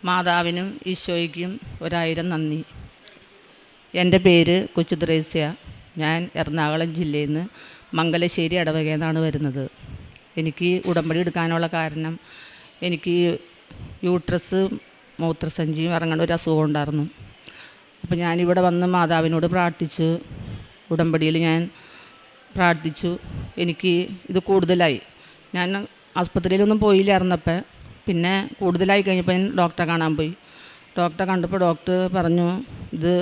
മാതാവിനും ഈശോയ്ക്കും 1000 നന്ദി. എൻ്റെ പേര് കൊച്ചു ത്രേസ്യ. ഞാൻ എറണാകുളം ജില്ലയിൽ നിന്ന് മംഗലശ്ശേരി ഇടവകയിൽ നിന്നാണ് വരുന്നത്. എനിക്ക് ഉടമ്പടി എടുക്കാനുള്ള കാരണം എനിക്ക് യൂട്രസ് മൂത്രസഞ്ചിയും ഇറങ്ങേണ്ട ഒരു അസുഖം ഉണ്ടായിരുന്നു. അപ്പോൾ ഞാനിവിടെ വന്ന് മാതാവിനോട് പ്രാർത്ഥിച്ച് ഉടമ്പടിയിൽ ഞാൻ പ്രാർത്ഥിച്ചു. എനിക്ക് ഇത് കൂടുതലായി. ഞാൻ ആസ്പത്രിയിലൊന്നും പോയില്ലായിരുന്നപ്പോൾ പിന്നെ കൂടുതലായി കഴിഞ്ഞപ്പോൾ ഞാൻ ഡോക്ടറെ കാണാൻ പോയി. ഡോക്ടറെ കണ്ടപ്പോൾ ഡോക്ടർ പറഞ്ഞു, ഇത്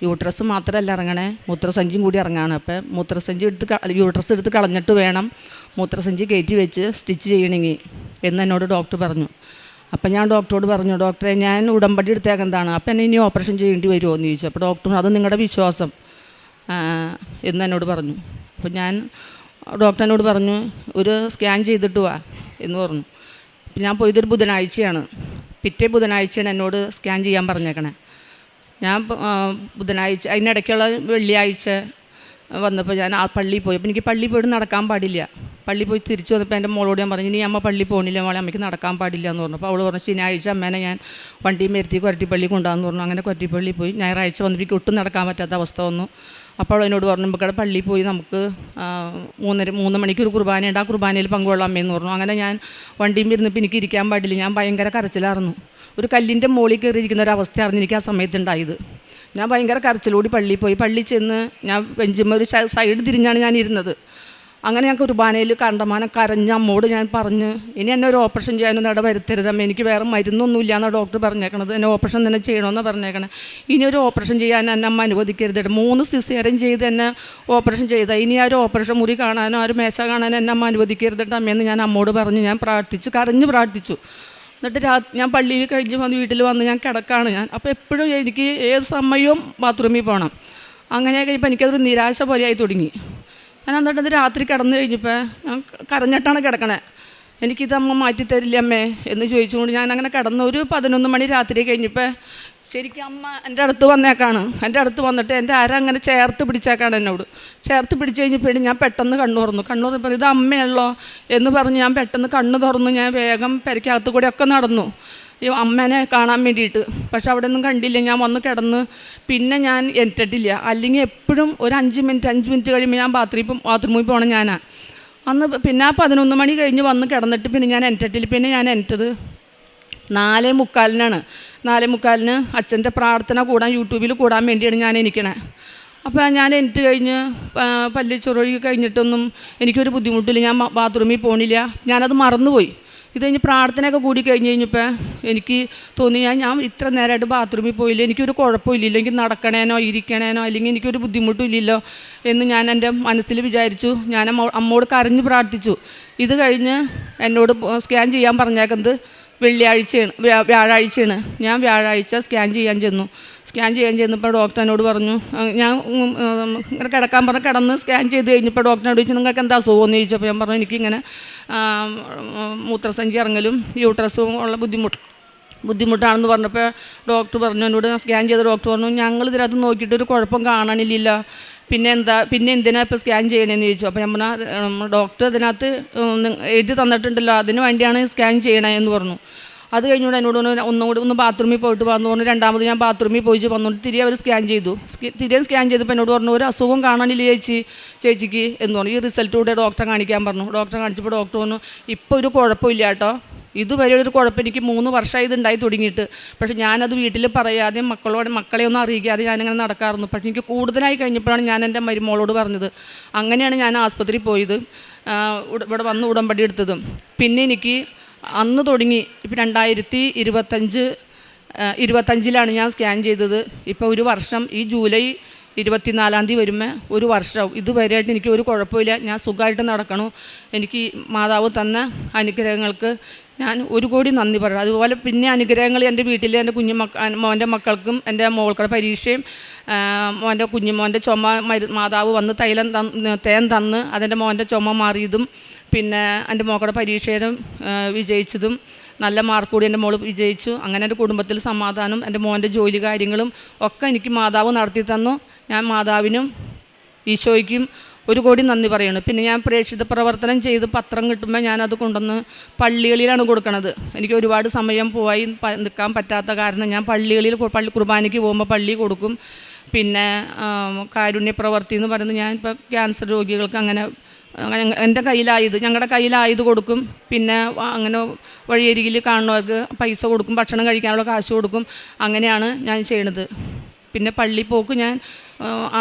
യൂട്രസ് മാത്രമല്ല ഇറങ്ങണേ, മൂത്രസഞ്ചിയും കൂടി ഇറങ്ങാണ്. അപ്പോൾ മൂത്രസഞ്ചി യൂട്രസ് എടുത്ത് കളഞ്ഞിട്ട് വേണം മൂത്രസഞ്ചി കയറ്റി വെച്ച് സ്റ്റിച്ച് ചെയ്യണമെങ്കിൽ എന്ന് എന്നോട് ഡോക്ടർ പറഞ്ഞു. അപ്പം ഞാൻ ഡോക്ടറോട് പറഞ്ഞു, ഡോക്ടറെ ഞാൻ ഉടമ്പടി എടുത്തേക്കെന്താണ്, അപ്പം എന്നെ ഇനി ഓപ്പറേഷൻ ചെയ്യേണ്ടി വരുമോ എന്ന് ചോദിച്ചു. അപ്പോൾ ഡോക്ടർ അത് നിങ്ങളുടെ വിശ്വാസം എന്ന് എന്നോട് പറഞ്ഞു. അപ്പോൾ ഞാൻ ഡോക്ടർ എന്നോട് പറഞ്ഞു, ഒരു സ്കാൻ ചെയ്തിട്ട് വാ എന്ന് പറഞ്ഞു. അപ്പം ഞാൻ പോയതൊരു ബുധനാഴ്ചയാണ്. പിറ്റേ ബുധനാഴ്ചയാണ് എന്നോട് സ്കാൻ ചെയ്യാൻ പറഞ്ഞേക്കണേ. ഞാൻ ബുധനാഴ്ച അതിനിടയ്ക്കുള്ള വെള്ളിയാഴ്ച വന്നപ്പോൾ ഞാൻ ആ പള്ളിയിൽ പോയി. അപ്പോൾ എനിക്ക് പള്ളിയിൽ പോയിട്ട് നടക്കാൻ പാടില്ല. പള്ളിയിൽ പോയി തിരിച്ച് വന്നപ്പോൾ എൻ്റെ മോളോട് ഞാൻ പറഞ്ഞു, ഇനി അമ്മ പള്ളിയിൽ പോകണില്ല മോളെ, അമ്മയ്ക്ക് നടക്കാൻ പാടില്ല എന്ന് പറഞ്ഞു. അപ്പോൾ അവൾ പറഞ്ഞു, ശനിയാഴ്ച അമ്മേനെ ഞാൻ വണ്ടിയും വരുത്തി കൊരട്ടിപ്പള്ളി കൊണ്ടുവന്ന് പറഞ്ഞു. അങ്ങനെ കൊരട്ടിപ്പള്ളി പോയി. ഞായറാഴ്ച വന്നിട്ട് ഒട്ടും നടക്കാൻ പറ്റാത്ത അവസ്ഥ വന്നു. അപ്പോൾ എന്നോട് പറഞ്ഞു, നമുക്കവിടെ പള്ളിയിൽ പോയി നമുക്ക് 3 മണിക്ക് ഒരു കുർബാനയുണ്ട്, ആ കുർബാനയിൽ പങ്കുകൊള്ളാം അമ്മയെന്ന് പറഞ്ഞു. അങ്ങനെ ഞാൻ വണ്ടിയും ഇരുന്നപ്പോൾ എനിക്ക് ഇരിക്കാൻ പാടില്ല. ഞാൻ ഭയങ്കര കരച്ചിലായിരുന്നു. ഒരു കല്ലിൻ്റെ മുകളിൽ കയറിയിരിക്കുന്ന ഒരവസ്ഥയായിരുന്നു എനിക്ക് ആ സമയത്ത് ഉണ്ടായത്. ഞാൻ ഭയങ്കര കരച്ചിലോടി പള്ളിയിൽ പോയി. പള്ളിയിൽ ചെന്ന് ഞാൻ ബെഞ്ചുമ്മ ഒരു സൈഡ് തിരിഞ്ഞാണ് ഞാൻ ഇരുന്നത്. അങ്ങനെ ഞാൻ കുർബാനയിൽ കണ്ടമാനം കരഞ്ഞ അമ്മോട് ഞാൻ പറഞ്ഞ്, ഇനി എന്നെ ഒരു ഓപ്പറേഷൻ ചെയ്യാനൊന്നും അവിടെ വരുത്തരുതമ്മ, എനിക്ക് വേറെ മരുന്നൊന്നുമില്ല എന്നാണ് ഡോക്ടർ പറഞ്ഞേക്കണത്, എന്നെ ഓപ്പറേഷൻ തന്നെ ചെയ്യണമെന്നാണ് പറഞ്ഞേക്കണേ. ഇനി ഒരു ഓപ്പറേഷൻ ചെയ്യാൻ എന്നെ അമ്മ അനുവദിക്കരുത്. 3 സിസേറിയൻ ചെയ്ത് എന്നെ ഓപ്പറേഷൻ ചെയ്താൽ ഇനി ആ ഒരു ഓപ്പറേഷൻ മുറി കാണാനോ ആ ഒരു മേശ കാണാനോ എന്നെ അമ്മ അനുവദിക്കരുതിട്ട് അമ്മയെന്ന് ഞാൻ അമ്മോട് പറഞ്ഞ് ഞാൻ പ്രാർത്ഥിച്ചു, കരഞ്ഞ് പ്രാർത്ഥിച്ചു. എന്നിട്ട് ഞാൻ പള്ളിയിൽ കഴിഞ്ഞ് വന്ന് വീട്ടിൽ വന്ന് ഞാൻ കിടക്കാണ് ഞാൻ. അപ്പോൾ എപ്പോഴും എനിക്ക് ഏത് സമയവും ബാത്റൂമിൽ പോകണം. അങ്ങനെ കഴിയുമ്പോൾ എനിക്കതൊരു നിരാശ പോലെയായി തുടങ്ങി. ഞാൻ എന്നിട്ട് രാത്രി കിടന്നു കഴിഞ്ഞപ്പോൾ ഞാൻ കരഞ്ഞിട്ടാണ് കിടക്കണേ. എനിക്കിത് അമ്മ മാറ്റിത്തരില്ല അമ്മേ എന്ന് ചോദിച്ചുകൊണ്ട് ഞാൻ അങ്ങനെ കിടന്ന് ഒരു 11 മണി രാത്രി കഴിഞ്ഞപ്പോൾ ശരിക്കും അമ്മ എൻ്റെ അടുത്ത് വന്നേക്കാണ്. എൻ്റെ അടുത്ത് വന്നിട്ട് എൻ്റെ അങ്ങനെ ചേർത്ത് പിടിച്ചേക്കാണ് എന്നോട്. ചേർത്ത് പിടിച്ച് കഴിഞ്ഞപ്പോഴും ഞാൻ പെട്ടെന്ന് കണ്ണു തുറന്നപ്പോൾ ഇത് അമ്മയുള്ളോ എന്ന് പറഞ്ഞ് ഞാൻ പെട്ടെന്ന് കണ്ണ് തുറന്ന് ഞാൻ വേഗം പെരയ്ക്കകത്ത് കൂടെ ഒക്കെ നടന്നു ഈ അമ്മേനെ കാണാൻ വേണ്ടിയിട്ട്. പക്ഷെ അവിടെ ഒന്നും കണ്ടില്ല. ഞാൻ വന്ന് കിടന്ന് പിന്നെ ഞാൻ എണീറ്റിട്ടില്ല. അല്ലെങ്കിൽ എപ്പോഴും ഒരു 5 മിനിറ്റ് കഴിയുമ്പോൾ ഞാൻ ബാത്റൂമിൽ പോകണം ഞാനാണ്. അന്ന് പിന്നെ ആ 11 മണി കഴിഞ്ഞ് വന്ന് കിടന്നിട്ട് പിന്നെ ഞാൻ എണീറ്റിട്ടില്ല. പിന്നെ ഞാൻ എണീറ്റത് 4:45 4:45 അച്ഛൻ്റെ പ്രാർത്ഥന കൂടാൻ യൂട്യൂബിൽ കൂടാൻ വേണ്ടിയാണ് ഞാൻ എണീക്കണേ. അപ്പോൾ ഞാൻ എണീറ്റ് കഴിഞ്ഞ് പല്ല് ചൊറുകി കഴിഞ്ഞിട്ടൊന്നും എനിക്കൊരു ബുദ്ധിമുട്ടില്ല. ഞാൻ ബാത്റൂമിൽ പോകണില്ല. ഞാനത് മറന്നുപോയി. ഇത് കഴിഞ്ഞ് പ്രാർത്ഥനയൊക്കെ കൂടി കഴിഞ്ഞ് കഴിഞ്ഞപ്പോൾ എനിക്ക് തോന്നി, ഞാൻ ഇത്ര നേരമായിട്ട് ബാത്റൂമിൽ പോയില്ല, എനിക്കൊരു കുഴപ്പമില്ലല്ലോ, എനിക്ക് നടക്കണേനോ ഇരിക്കണേനോ അല്ലെങ്കിൽ എനിക്കൊരു ബുദ്ധിമുട്ടില്ലല്ലോ എന്ന് ഞാൻ എൻ്റെ മനസ്സിൽ വിചാരിച്ചു. ഞാൻ അമ്മോട് കരഞ്ഞ് പ്രാർത്ഥിച്ചു. ഇത് കഴിഞ്ഞ് എന്നോട് സ്കാൻ ചെയ്യാൻ പറഞ്ഞേക്കുന്നത് വ്യാഴാഴ്ചയാണ്. ഞാൻ വ്യാഴാഴ്ച സ്കാൻ ചെയ്യാൻ ചെന്നപ്പോൾ ഡോക്ടർ എന്നോട് പറഞ്ഞു, ഞാൻ ഇങ്ങനെ കിടക്കാൻ പറഞ്ഞ് കിടന്ന് സ്കാൻ ചെയ്ത് കഴിഞ്ഞപ്പോൾ ഡോക്ടറിനോട് ചോദിച്ചു, നിങ്ങൾക്ക് എന്താ അസുഖമെന്ന് ചോദിച്ചപ്പോൾ ഞാൻ പറഞ്ഞു, എനിക്കിങ്ങനെ മൂത്രസഞ്ചി ഇറങ്ങലും യൂട്രസും ഉള്ള ബുദ്ധിമുട്ടാണെന്ന് പറഞ്ഞപ്പോൾ ഡോക്ടർ പറഞ്ഞു, എന്നോട് സ്കാൻ ചെയ്ത ഡോക്ടർ പറഞ്ഞു, ഞങ്ങൾ ഇതിനകത്ത് നോക്കിയിട്ടൊരു കുഴപ്പം കാണാനില്ല, പിന്നെ എന്തിനാ ഇപ്പോൾ സ്കാൻ ചെയ്യണമെന്ന് ചോദിച്ചു. അപ്പോൾ ഞാൻ പറഞ്ഞു, ഡോക്ടർ ഇതിനകത്ത് എഴുതി തന്നിട്ടുണ്ടല്ലോ, അതിന് വേണ്ടിയാണ് സ്കാൻ ചെയ്യണമെന്ന് പറഞ്ഞു. അത് കഴിഞ്ഞുകൊണ്ട് എന്നോട് ഒന്ന് ബാത്റൂമിൽ പോയിട്ട് വന്നു പറഞ്ഞു. രണ്ടാമത് ഞാൻ ബാത്റൂമിൽ പോയി വന്നുകൊണ്ട് തിരികെ അവർ സ്കാൻ ചെയ്തപ്പോൾ എന്നോട് പറഞ്ഞു, ഒരു അസുഖം കാണാനില്ല ചേച്ചിക്ക് എന്ന് പറഞ്ഞു. ഈ റിസൾട്ട് കൂടെ ഡോക്ടറെ കാണിക്കാൻ പറഞ്ഞു. ഡോക്ടറെ കാണിച്ചപ്പോൾ ഡോക്ടർ പറഞ്ഞു, ഇപ്പോൾ ഒരു കുഴപ്പമില്ല കേട്ടോ, ഇതുവരെ ഒരു കുഴപ്പം എനിക്ക് 3 വർഷമായി ഇതുണ്ടായി തുടങ്ങിയിട്ട്. പക്ഷേ ഞാനത് വീട്ടിൽ പറയാതെ മക്കളെ ഒന്നും അറിയിക്കാതെ ഞാനിങ്ങനെ നടക്കാറുണ്ട്. പക്ഷേ എനിക്ക് കൂടുതലായി കഴിഞ്ഞപ്പോഴാണ് ഞാൻ എൻ്റെ മരുമോളോട് പറഞ്ഞത്. അങ്ങനെയാണ് ഞാൻ ആസ്പത്രിയിൽ പോയത്, ഇവിടെ വന്ന് ഉടമ്പടി എടുത്തതും. പിന്നെ എനിക്ക് അന്ന് തുടങ്ങി ഇപ്പോൾ 2025 ഞാൻ സ്കാൻ ചെയ്തത്. ഇപ്പോൾ ഒരു വർഷം, ഈ ജൂലൈ 24 വരുമ്പോൾ ഒരു വർഷമാവും. ഇതുവരെയായിട്ട് എനിക്ക് ഒരു കുഴപ്പമില്ല, ഞാൻ സുഖമായിട്ട് നടക്കണു. എനിക്ക് മാതാവ് തന്ന അനുഗ്രഹങ്ങൾക്ക് ഞാൻ 1 കോടി നന്ദി പറയണം. അതുപോലെ പിന്നെ അനുഗ്രഹങ്ങൾ എൻ്റെ വീട്ടിൽ എൻ്റെ മോൻ്റെ മക്കൾക്കും എൻ്റെ മോൾക്കുടെ പരീക്ഷയും മോൻ്റെ ചുമ മാതാവ് വന്ന് തേൻ തന്ന് അതെൻ്റെ മോൻ്റെ ചുമ മാറിയതും പിന്നെ എൻ്റെ മോക്കടെ പരീക്ഷയിലും വിജയിച്ചതും നല്ല മാർക്ക് കൂടി എൻ്റെ മോള് വിജയിച്ചു. അങ്ങനെ എൻ്റെ കുടുംബത്തിൽ സമാധാനം, എൻ്റെ മോൻ്റെ ജോലി കാര്യങ്ങളും ഒക്കെ എനിക്ക് മാതാവ് നടത്തി തന്നു. ഞാൻ മാതാവിനും ഈശോയ്ക്കും 1 കോടി നന്ദി പറയുന്നു. പിന്നെ ഞാൻ പ്രേക്ഷിത പ്രവർത്തനം ചെയ്ത് പത്രം കിട്ടുമ്പോൾ ഞാനത് കൊണ്ടുവന്ന് പള്ളികളിലാണ് കൊടുക്കണത്. എനിക്ക് ഒരുപാട് സമയം പോയി നിൽക്കാൻ പറ്റാത്ത കാരണം ഞാൻ പള്ളികളിൽ കുർബാനയ്ക്ക് പോകുമ്പോൾ പള്ളി കൊടുക്കും. പിന്നെ കാരുണ്യ പ്രവർത്തി എന്ന് പറയുന്നത് ഞാൻ ഇപ്പോൾ ക്യാൻസർ രോഗികൾക്ക് അങ്ങനെ എൻ്റെ കയ്യിലായത് ഞങ്ങളുടെ കയ്യിലായത് കൊടുക്കും. പിന്നെ അങ്ങനെ വഴിയരികിൽ കാണുന്നവർക്ക് പൈസ കൊടുക്കും, ഭക്ഷണം കഴിക്കാനുള്ള കാശ് കൊടുക്കും. അങ്ങനെയാണ് ഞാൻ ചെയ്യണത്. പിന്നെ പള്ളി പോക്ക് ഞാൻ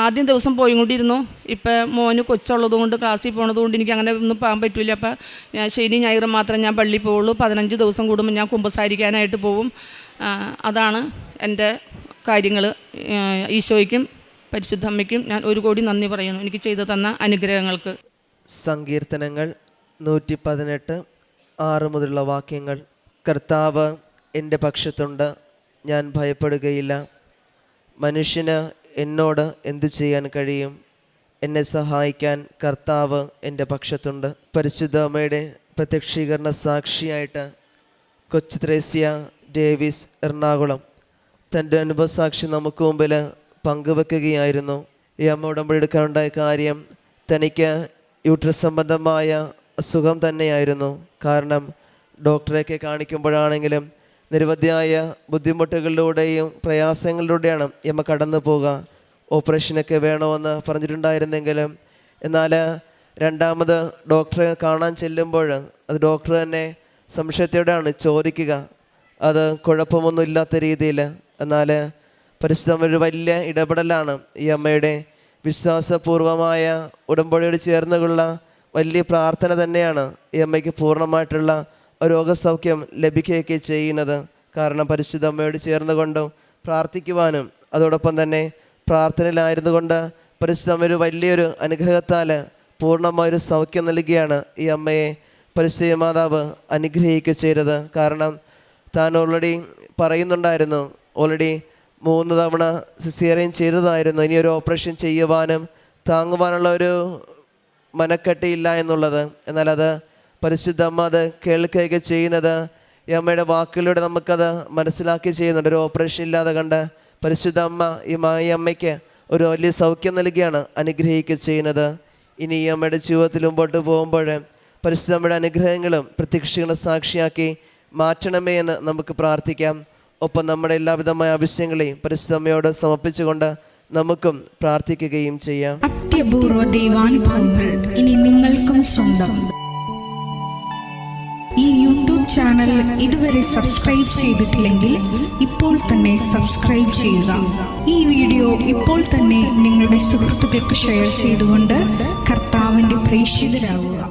ആദ്യം ദിവസം പോയിക്കൊണ്ടിരുന്നു. ഇപ്പം മോന് കൊച്ചുള്ളത് കൊണ്ട് ക്ലാസ്സിൽ പോണത് കൊണ്ട് എനിക്ക് അങ്ങനെ ഒന്നും പോകാൻ പറ്റില്ല. അപ്പം ഞാൻ ശനി ഞായറും മാത്രം ഞാൻ പള്ളിയിൽ പോവുള്ളൂ. 15 ദിവസം കൂടുമ്പോൾ ഞാൻ കുമ്പസാരിക്കാനായിട്ട് പോവും. അതാണ് എൻ്റെ കാര്യങ്ങൾ. ഈശോയ്ക്കും പരിശുദ്ധ അമ്മയ്ക്കും ഞാൻ 1 കോടി നന്ദി പറയുന്നു എനിക്ക് ചെയ്തു തന്ന അനുഗ്രഹങ്ങൾക്ക്. സങ്കീർത്തനങ്ങൾ 118 6 മുതലുള്ള വാക്യങ്ങൾ. കർത്താവ് എൻ്റെ പക്ഷത്തുണ്ട്, ഞാൻ ഭയപ്പെടുകയില്ല. മനുഷ്യന് എന്നോട് എന്തു ചെയ്യാൻ കഴിയും? എന്നെ സഹായിക്കാൻ കർത്താവ് എൻ്റെ പക്ഷത്തുണ്ട്. പരിശുദ്ധ അമ്മയുടെ പ്രത്യക്ഷീകരണ സാക്ഷിയായിട്ട് കൊച്ചു ത്രേസ്യ ഡേവിസ് എറണാകുളം തൻ്റെ അനുഭവസാക്ഷി നമുക്ക് മുമ്പിൽ പങ്കുവെക്കുകയായിരുന്നു. ഈ അമ്മ ഉടമ്പടി എടുക്കാനുണ്ടായ കാര്യം തനിക്ക് യൂട്രസ് സംബന്ധമായ അസുഖം തന്നെയായിരുന്നു. കാരണം ഡോക്ടറെയൊക്കെ കാണിക്കുമ്പോഴാണെങ്കിലും നിരവധിയായ ബുദ്ധിമുട്ടുകളിലൂടെയും പ്രയാസങ്ങളിലൂടെയാണ് ഈ അമ്മ കടന്നു പോകുക. ഓപ്പറേഷനൊക്കെ വേണമെന്ന് പറഞ്ഞിട്ടുണ്ടായിരുന്നെങ്കിലും എന്നാൽ രണ്ടാമത് ഡോക്ടറെ കാണാൻ ചെല്ലുമ്പോൾ അത് ഡോക്ടർ തന്നെ സംശയത്തോടെയാണ് ചോദിക്കുക, അത് കുഴപ്പമൊന്നും ഇല്ലാത്ത രീതിയിൽ. എന്നാൽ പരിശുദ്ധമൊരു വലിയ ഇടപെടലാണ് ഈ അമ്മയുടെ വിശ്വാസപൂർവമായ ഉടമ്പടിയോട് ചേർന്നുള്ള വലിയ പ്രാർത്ഥന തന്നെയാണ് ഈ അമ്മയ്ക്ക് പൂർണ്ണമായിട്ടുള്ള രോഗസൗഖ്യം ലഭിക്കുകയൊക്കെ ചെയ്യുന്നത്. കാരണം പരിശുദ്ധ അമ്മയോട് ചേർന്നുകൊണ്ടും പ്രാർത്ഥിക്കുവാനും അതോടൊപ്പം തന്നെ പ്രാർത്ഥനയിലായിരുന്നു കൊണ്ട് പരിശുദ്ധ അമ്മ ഒരു വലിയൊരു അനുഗ്രഹത്താൽ പൂർണ്ണമായൊരു സൗഖ്യം നൽകിയാണ് ഈ അമ്മയെ പരിശുദ്ധ മാതാവ് അനുഗ്രഹിക്കുക ചെയ്തത്. കാരണം താൻ ഓൾറെഡി പറയുന്നുണ്ടായിരുന്നു, ഓൾറെഡി 3 തവണ സിസേറിയൻ ചെയ്തതായിരുന്നു. ഇനിയൊരു ഓപ്പറേഷൻ ചെയ്യുവാനും താങ്ങുവാനുള്ള ഒരു മനക്കെട്ടിയില്ല എന്നുള്ളത്. എന്നാൽ അത് പരിശുദ്ധ അമ്മ അത് കേൾക്കുകയൊക്കെ ചെയ്യുന്നത് ഈ അമ്മയുടെ വാക്കുകളിലൂടെ നമുക്കത് മനസ്സിലാക്കി ചെയ്യുന്നുണ്ട്. ഒരു ഓപ്പറേഷൻ ഇല്ലാതെ കണ്ട് പരിശുദ്ധ അമ്മ ഈ അമ്മയ്ക്ക് ഒരു വലിയ സൗഖ്യം നൽകിയാണ് അനുഗ്രഹിക്കുക ചെയ്യുന്നത്. ഇനി ഈ അമ്മയുടെ ജീവിതത്തിൽ മുമ്പോട്ട് പോകുമ്പോൾ പരിശുദ്ധ അമ്മയുടെ അനുഗ്രഹങ്ങളും പ്രത്യക്ഷങ്ങളും സാക്ഷിയാക്കി മാറ്റണമേ എന്ന് നമുക്ക് പ്രാർത്ഥിക്കാം. ഒപ്പം നമ്മുടെ എല്ലാവിധമായ ആവശ്യങ്ങളെയും പരിശുദ്ധ അമ്മയോട് സമർപ്പിച്ചുകൊണ്ട് നമുക്കും പ്രാർത്ഥിക്കുകയും ചെയ്യാം. അത്യപൂർവ ദൈവാനുഭവങ്ങൾ ഇനി നിങ്ങൾക്കും സ്വന്തം. ഈ യൂട്യൂബ് ചാനൽ ഇതുവരെ സബ്സ്ക്രൈബ് ചെയ്തിട്ടില്ലെങ്കിൽ ഇപ്പോൾ തന്നെ സബ്സ്ക്രൈബ് ചെയ്യുക. ഈ വീഡിയോ ഇപ്പോൾ തന്നെ നിങ്ങളുടെ സുഹൃത്തുക്കൾക്ക് ഷെയർ ചെയ്തുകൊണ്ട് കർത്താവിൻ്റെ പ്രേക്ഷിതരാകുക.